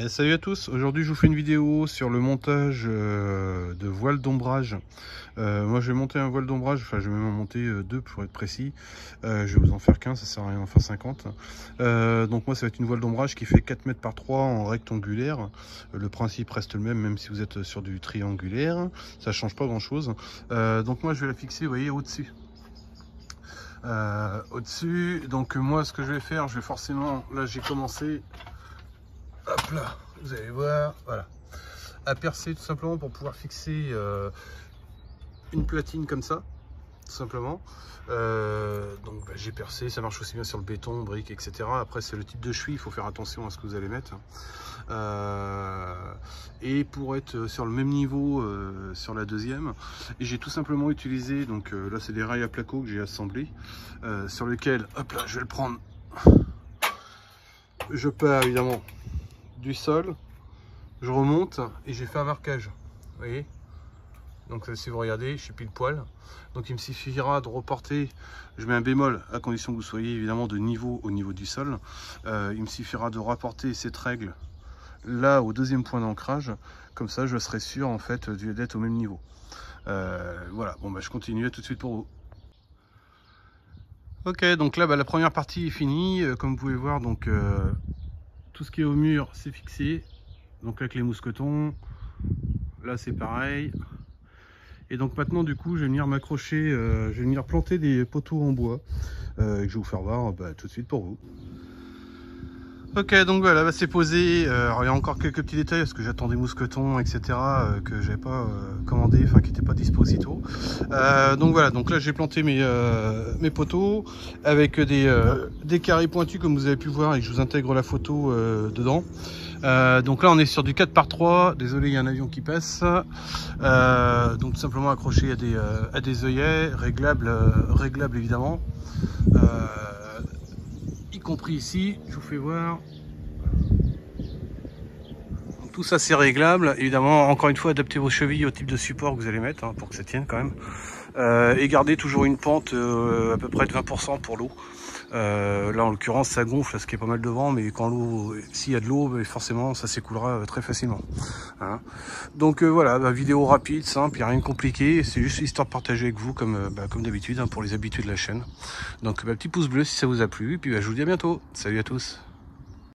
Salut à tous, aujourd'hui je vous fais une vidéo sur le montage de voiles d'ombrage. Moi je vais monter un voile d'ombrage, enfin je vais même en monter deux pour être précis. Je vais vous en faire qu'un, ça sert à rien d'en faire 50. Donc moi ça va être une voile d'ombrage qui fait 4 mètres par 3 en rectangulaire. Le principe reste le même, même si vous êtes sur du triangulaire, ça change pas grand chose. Donc moi je vais la fixer, vous voyez, au-dessus. Donc moi ce que je vais faire, je vais forcément, là j'ai commencé, hop là, vous allez voir, voilà, à percer tout simplement pour pouvoir fixer une platine comme ça, tout simplement. Donc j'ai percé, ça marche aussi bien sur le béton, briques, etc. Après c'est le type de cheville, il faut faire attention à ce que vous allez mettre. Et pour être sur le même niveau sur la deuxième, j'ai tout simplement utilisé, donc là c'est des rails à placo que j'ai assemblés, sur lesquels, hop là, je vais le prendre, je pars évidemment du sol, je remonte et j'ai fait un marquage, vous voyez. Donc si vous regardez, je suis pile poil, donc il me suffira de reporter, je mets un bémol à condition que vous soyez évidemment de niveau au niveau du sol. Il me suffira de rapporter cette règle là au deuxième point d'ancrage, comme ça je serai sûr en fait d'être au même niveau. Voilà, bon bah je continue, à tout de suite pour vous. Ok, donc là la première partie est finie, comme vous pouvez voir, donc tout ce qui est au mur c'est fixé, donc avec les mousquetons, là c'est pareil. Et donc maintenant du coup je vais venir m'accrocher, je vais venir planter des poteaux en bois que je vais vous faire voir tout de suite pour vous. Ok, donc voilà, c'est posé. Alors, il y a encore quelques petits détails parce que j'attends des mousquetons, etc. Que j'avais pas commandé, enfin qui n'étaient pas dispo aussitôt. Donc voilà, donc là j'ai planté mes poteaux avec des carrés pointus comme vous avez pu voir et que je vous intègre la photo dedans. Donc là on est sur du 4x3, désolé il y a un avion qui passe. Donc tout simplement accroché à des œillets, réglables évidemment. Y compris ici, je vous fais voir. Donc tout ça c'est réglable, évidemment encore une fois adaptez vos chevilles au type de support que vous allez mettre pour que ça tienne quand même. Et gardez toujours une pente à peu près de 20% pour l'eau. Là en l'occurrence ça gonfle parce qu'il y a pas mal de vent, mais quand l'eau, s'il y a de l'eau, forcément ça s'écoulera très facilement. Donc voilà, vidéo rapide, simple, il n'y a rien de compliqué, c'est juste histoire de partager avec vous comme d'habitude pour les habitués de la chaîne. Donc petit pouce bleu si ça vous a plu, et puis je vous dis à bientôt, salut à tous.